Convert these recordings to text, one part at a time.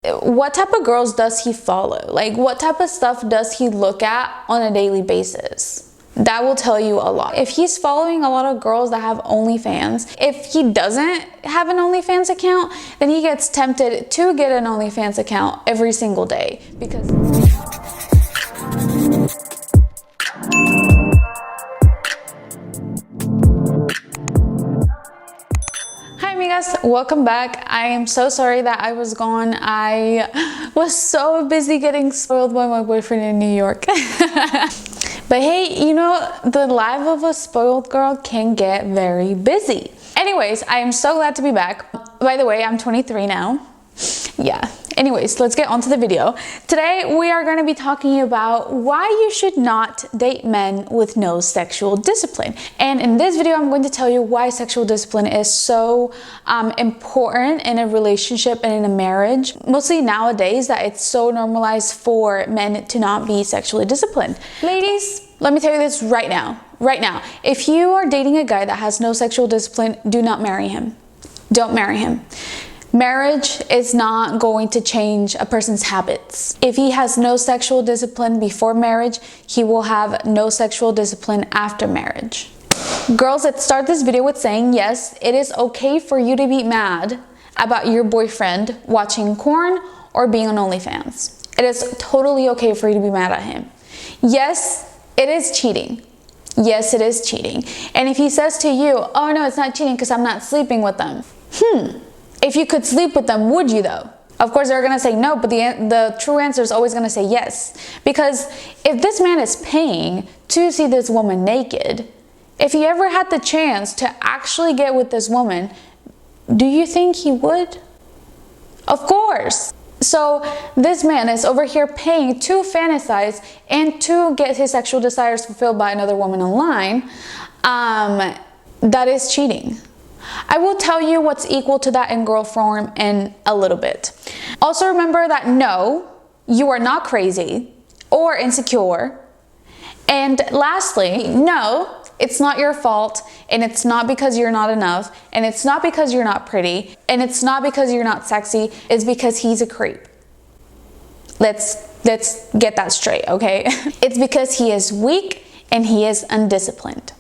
What type of girls does he follow? Like, what type of stuff does he look at on a daily basis? That will tell you a lot. If he's following a lot of girls that have OnlyFans, if he doesn't have an OnlyFans account, then he gets tempted to get an OnlyFans account every single day because... Hi amigas, welcome back. I am so sorry that I was gone. I was so busy getting spoiled by my boyfriend in New York. But hey, you know, the life of a spoiled girl can get very busy. Anyways, I am so glad to be back. By the way, I'm 23 now. Yeah. Anyways, let's get on to the video. Today, we are going to be talking about why you should not date men with no sexual discipline. And in this video, I'm going to tell you why sexual discipline is so important in a relationship and in a marriage. Mostly nowadays that it's so normalized for men to not be sexually disciplined. Ladies, let me tell you this right now. Right now, if you are dating a guy that has no sexual discipline, do not marry him. Don't marry him. Marriage is not going to change a person's habits. If he has no sexual discipline before marriage, he will have no sexual discipline after marriage. Girls, let's start this video with saying, yes, it is okay for you to be mad about your boyfriend watching porn or being on OnlyFans. It is totally okay for you to be mad at him. Yes, it is cheating. Yes, it is cheating. And if he says to you, oh no, it's not cheating because I'm not sleeping with them. If you could sleep with them, would you though? Of course, they're going to say no, but the true answer is always going to say yes. Because if this man is paying to see this woman naked, if he ever had the chance to actually get with this woman, do you think he would? Of course. So this man is over here paying to fantasize and to get his sexual desires fulfilled by another woman online. That is cheating. I will tell you what's equal to that in girl form in a little bit. Also remember that no, you are not crazy or insecure. And lastly, no, it's not your fault, and it's not because you're not enough, and it's not because you're not pretty, and it's not because you're not sexy, it's because he's a creep. Let's get that straight, okay? It's because he is weak and he is undisciplined.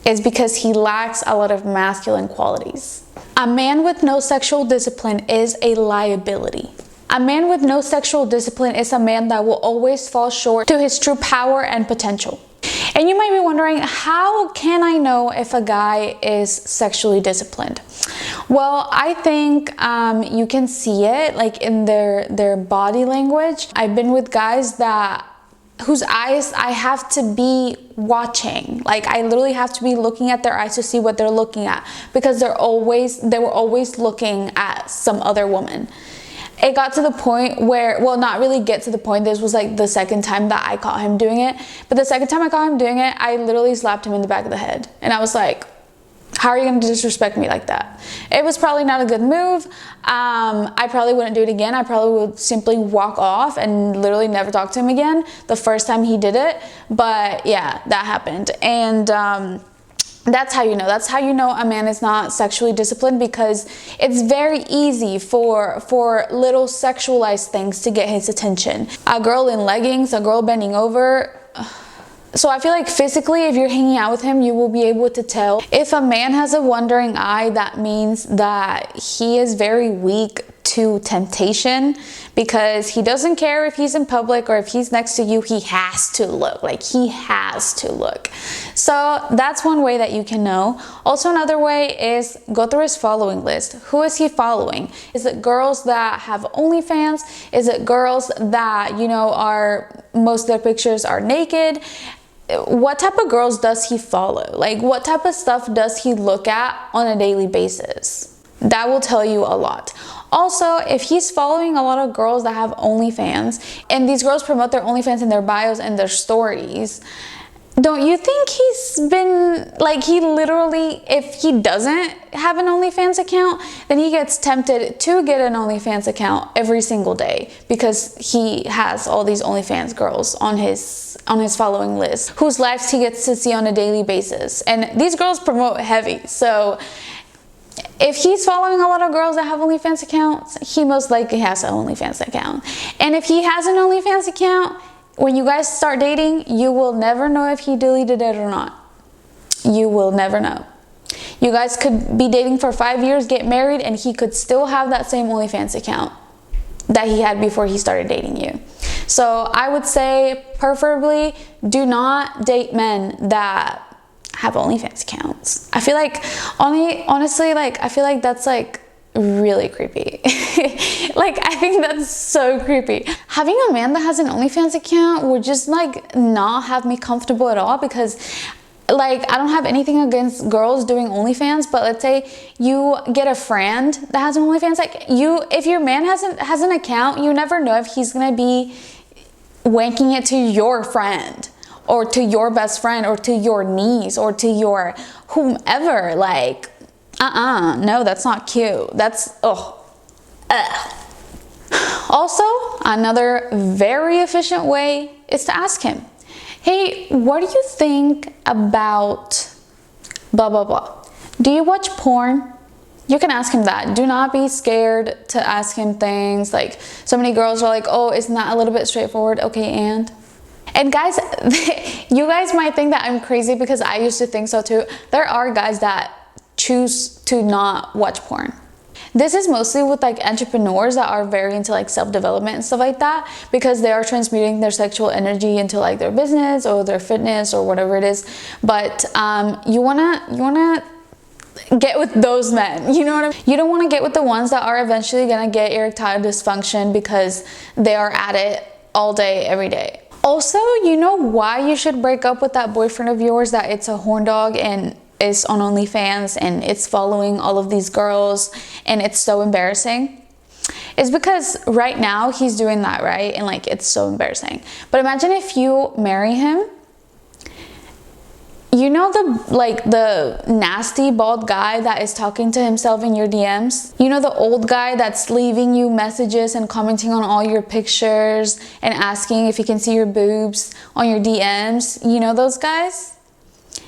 It's because he lacks a lot of masculine qualities. A man with no sexual discipline is a liability. A man with no sexual discipline is a man that will always fall short to his true power and potential. And you might be wondering, how can I know if a guy is sexually disciplined? Well, I think you can see it like in their body language. I've been with guys whose eyes I have to be watching. Like I literally have to be looking at their eyes to see what they're looking at, because they were always looking at some other woman. It got to the point where, well, not really get to the point, this was like the second time that I caught him doing it, but the second time I caught him doing it, I literally slapped him in the back of the head. And I was like, how are you going to disrespect me like that? It was probably not a good move. I probably wouldn't do it again. I probably would simply walk off and literally never talk to him again the first time he did it. But yeah, that happened. And that's how you know. That's how you know a man is not sexually disciplined, because it's very easy for little sexualized things to get his attention. A girl in leggings, a girl bending over. So I feel like physically, if you're hanging out with him, you will be able to tell. If a man has a wandering eye, that means that he is very weak to temptation, because he doesn't care if he's in public or if he's next to you, he has to look. Like he has to look. So that's one way that you can know. Also, another way is go through his following list. Who is he following? Is it girls that have OnlyFans? Is it girls that, you know, most of their pictures are naked? What type of girls does he follow? Like what type of stuff does he look at on a daily basis? That will tell you a lot. Also, if he's following a lot of girls that have OnlyFans, and these girls promote their OnlyFans in their bios and their stories, don't you think he's been, like, he literally, if he doesn't have an OnlyFans account, then he gets tempted to get an OnlyFans account every single day, because he has all these OnlyFans girls on his following list, whose lives he gets to see on a daily basis. And these girls promote heavy, so If he's following a lot of girls that have OnlyFans accounts, he most likely has an OnlyFans account. And if he has an OnlyFans account, when you guys start dating, you will never know if he deleted it or not. You will never know. You guys could be dating for 5 years, get married, and he could still have that same OnlyFans account that he had before he started dating you. So I would say, preferably, do not date men that have OnlyFans accounts. I feel like, honestly, like, I feel like that's like really creepy. Like, I think that's so creepy. Having a man that has an OnlyFans account would just like not have me comfortable at all, because like, I don't have anything against girls doing OnlyFans, but let's say you get a friend that has an OnlyFans, like if your man has an account, you never know if he's gonna be wanking it to your friend, or to your best friend, or to your niece, or to your whomever. Like, no, that's not cute. That's, Also, another very efficient way is to ask him, hey, what do you think about blah, blah, blah? Do you watch porn? You can ask him that. Do not be scared to ask him things. Like, so many girls are like, oh, isn't that a little bit straightforward? Okay, and guys, you guys might think that I'm crazy, because I used to think so too. There are guys that choose to not watch porn. This is mostly with like entrepreneurs that are very into like self-development and stuff like that, because they are transmuting their sexual energy into like their business or their fitness or whatever it is. But you wanna get with those men, you know what I mean? You don't want to get with the ones that are eventually gonna get erectile dysfunction because they are at it all day, every day. Also, you know why you should break up with that boyfriend of yours that it's a horn dog and is on OnlyFans and it's following all of these girls and it's so embarrassing? It's because right now he's doing that, right? And like, it's so embarrassing. But imagine if you marry him. You know the nasty bald guy that is talking to himself in your DMs? You know the old guy that's leaving you messages and commenting on all your pictures and asking if he can see your boobs on your DMs? You know those guys?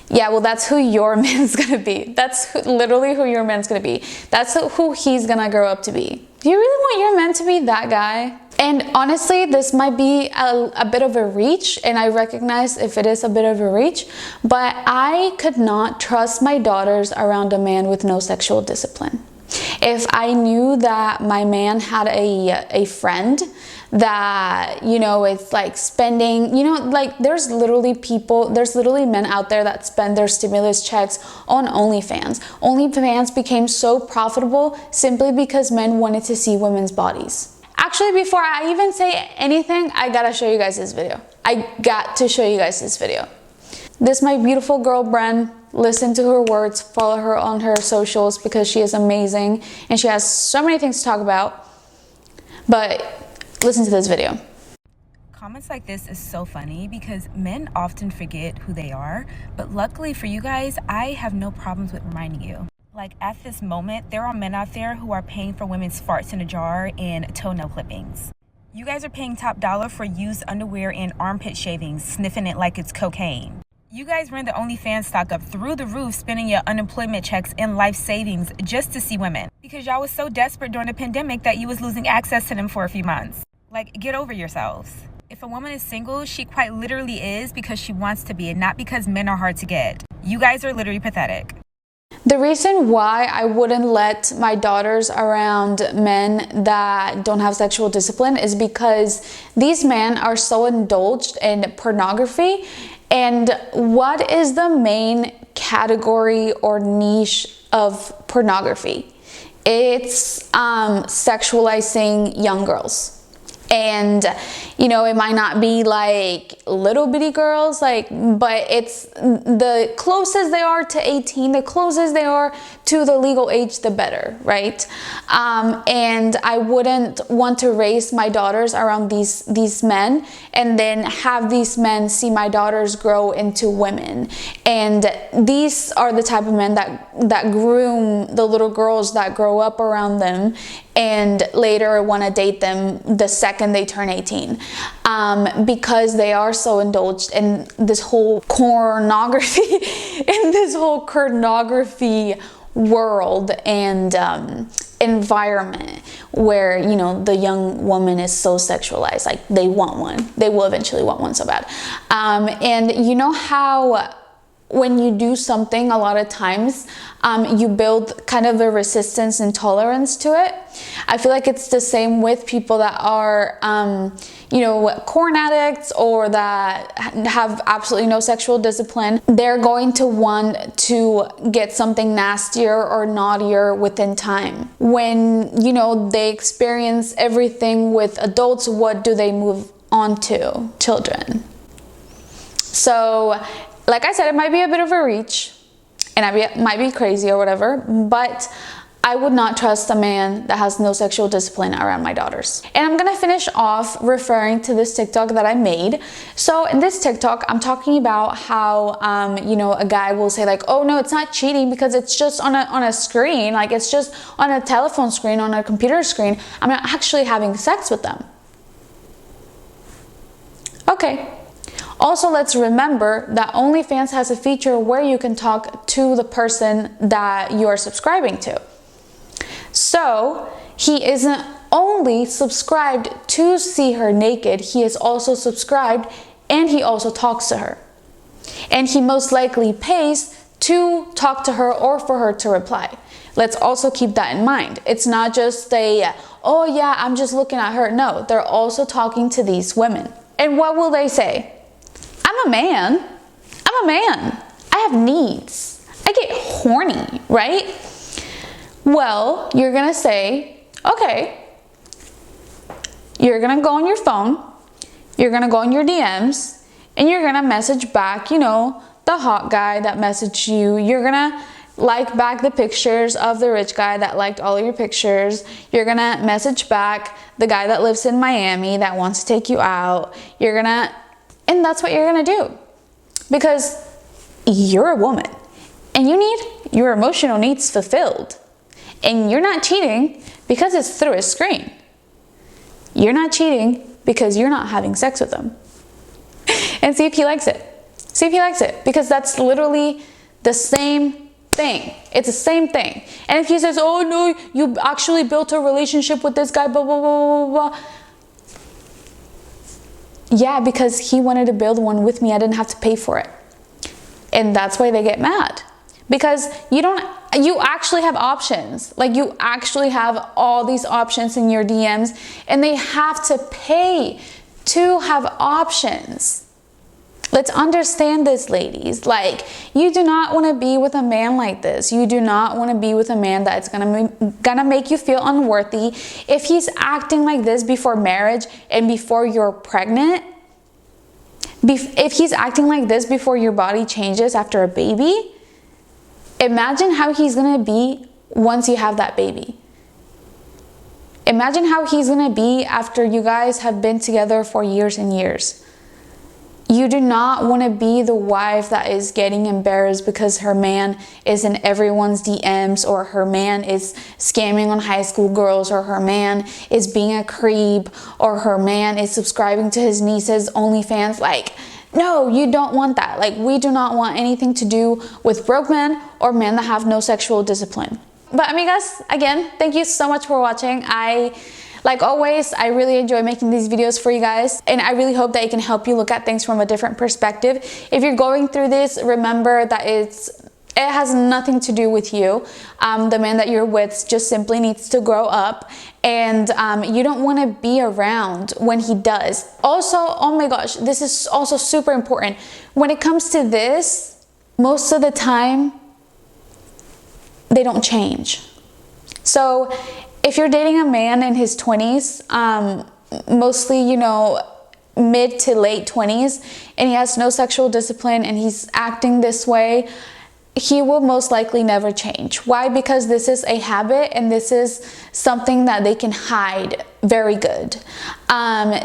Yeah, well, that's who your man's gonna be. That's literally who your man's gonna be. That's who he's gonna grow up to be. Do you really want your man to be that guy? And honestly, this might be a bit of a reach, and I recognize if it is a bit of a reach, but I could not trust my daughters around a man with no sexual discipline. If I knew that my man had a friend that, you know, it's like spending, you know, like there's literally men out there that spend their stimulus checks on OnlyFans. OnlyFans became so profitable simply because men wanted to see women's bodies. Actually, before I even say anything, I gotta show you guys this video. I got to show you guys this video. This my beautiful girl, Bren. Listen to her words, follow her on her socials because she is amazing and she has so many things to talk about. But listen to this video. Comments like this is so funny because men often forget who they are, but luckily for you guys, I have no problems with reminding you. Like at this moment, there are men out there who are paying for women's farts in a jar and toenail clippings. You guys are paying top dollar for used underwear and armpit shavings, sniffing it like it's cocaine. You guys ran the OnlyFans stock up through the roof, spending your unemployment checks and life savings just to see women. Because y'all was so desperate during the pandemic that you was losing access to them for a few months. Like, get over yourselves. If a woman is single, she quite literally is because she wants to be and not because men are hard to get. You guys are literally pathetic. The reason why I wouldn't let my daughters around men that don't have sexual discipline is because these men are so indulged in pornography. And what is the main category or niche of pornography? It's sexualizing young girls. And you know, it might not be like little bitty girls, like, but it's the closest they are to 18, the closest they are to the legal age, the better, right? And I wouldn't want to raise my daughters around these men and then have these men see my daughters grow into women. And these are the type of men that groom the little girls that grow up around them and later want to date them the second they turn 18, because they are so indulged in this whole pornography world and environment where, you know, the young woman is so sexualized. Like, they want one, they will eventually want one so bad. And you know how when you do something a lot of times, you build kind of a resistance and tolerance to it. I feel like it's the same with people that are, you know, corn addicts or that have absolutely no sexual discipline. They're going to want to get something nastier or naughtier within time. When, you know, they experience everything with adults, what do they move on to? Children. So, like I said, it might be a bit of a reach and I might be crazy or whatever, but I would not trust a man that has no sexual discipline around my daughters. And I'm gonna finish off referring to this TikTok that I made. So in this TikTok, I'm talking about how, you know, a guy will say like, oh no, it's not cheating because it's just on a screen. Like, it's just on a telephone screen, on a computer screen. I'm not actually having sex with them. Okay. Also, let's remember that OnlyFans has a feature where you can talk to the person that you are subscribing to. So, he isn't only subscribed to see her naked, he is also subscribed and he also talks to her. And he most likely pays to talk to her or for her to reply. Let's also keep that in mind. It's not just a, oh yeah, I'm just looking at her. No, they're also talking to these women. And what will they say? I'm a man. I have needs. I get horny, right? Well, you're gonna say, okay, you're gonna go on your phone, you're gonna go on your DMs, and you're gonna message back, you know, the hot guy that messaged you. You're gonna like back the pictures of the rich guy that liked all of your pictures. You're gonna message back the guy that lives in Miami that wants to take you out. And that's what you're gonna do, because you're a woman and you need your emotional needs fulfilled. And you're not cheating because it's through a screen. You're not cheating because you're not having sex with them. And see if he likes it. See if he likes it, because that's literally the same thing. It's the same thing. And if he says, oh no, you actually built a relationship with this guy, blah, blah, blah, blah, blah. Yeah, because he wanted to build one with me. I didn't have to pay for it. And that's why they get mad. Because you actually have options. Like, you actually have all these options in your DMs, and they have to pay to have options. Let's understand this, ladies. Like, you do not want to be with a man like this. You do not want to be with a man that's gonna make you feel unworthy. If he's acting like this before marriage and before you're pregnant, if he's acting like this before your body changes after a baby, imagine how he's gonna be once you have that baby. Imagine how he's gonna be after you guys have been together for years and years. You do not want to be the wife that is getting embarrassed because her man is in everyone's DMs, or her man is scamming on high school girls, or her man is being a creep, or her man is subscribing to his niece's OnlyFans. Like, no, you don't want that. Like, we do not want anything to do with broke men or men that have no sexual discipline. But amigas, again, thank you so much for watching. Like always, I really enjoy making these videos for you guys, and I really hope that it can help you look at things from a different perspective. If you're going through this, remember that it has nothing to do with you. The man that you're with just simply needs to grow up, and you don't want to be around when he does. Also, oh my gosh, this is also super important. When it comes to this, most of the time, they don't change. So if you're dating a man in his 20s, mostly, you know, mid to late 20s, and he has no sexual discipline and he's acting this way, he will most likely never change. Why? Because this is a habit, and this is something that they can hide very good.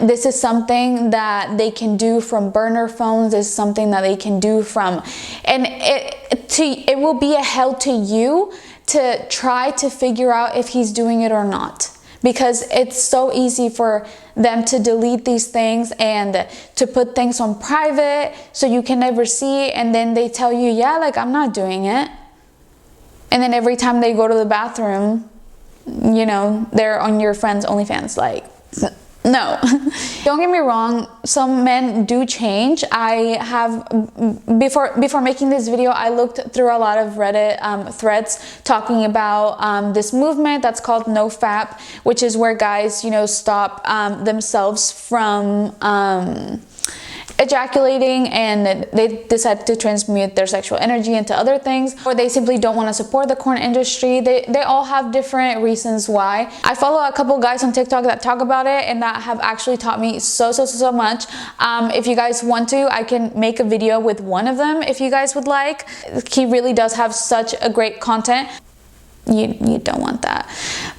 This is something that they can do from burner phones. This is something that they can do from, and it will be a hell to you to try to figure out if he's doing it or not, because it's so easy for them to delete these things and to put things on private so you can never see, and then they tell you, yeah, like, I'm not doing it. and then every time they go to the bathroom, you know, they're on your friend's OnlyFans. Like, no. Don't get me wrong, some men do change. I have, before making this video, I looked through a lot of Reddit threads talking about this movement that's called NoFap, which is where guys, you know, stop themselves from ejaculating, and they decide to transmute their sexual energy into other things, or they simply don't want to support the porn industry. They all have different reasons why. I follow a couple guys on TikTok that talk about it, and that have actually taught me so much. If you guys want to, I can make a video with one of them if you guys would like. He really does have such a great content. You don't want that.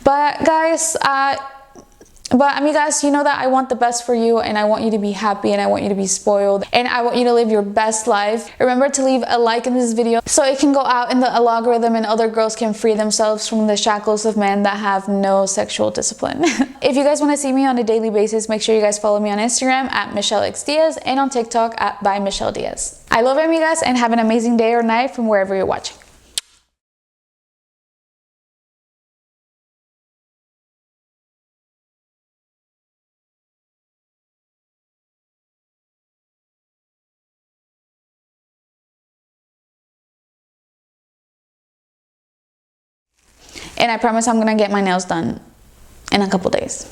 But guys, amigas, you know that I want the best for you, and I want you to be happy, and I want you to be spoiled, and I want you to live your best life. Remember to leave a like in this video so it can go out in the algorithm and other girls can free themselves from the shackles of men that have no sexual discipline. If you guys want to see me on a daily basis, make sure you guys follow me on Instagram at MichelleXDiaz and on TikTok at @ByMichelleDiaz. I love you, amigas, and have an amazing day or night from wherever you're watching. And I promise I'm gonna get my nails done in a couple days.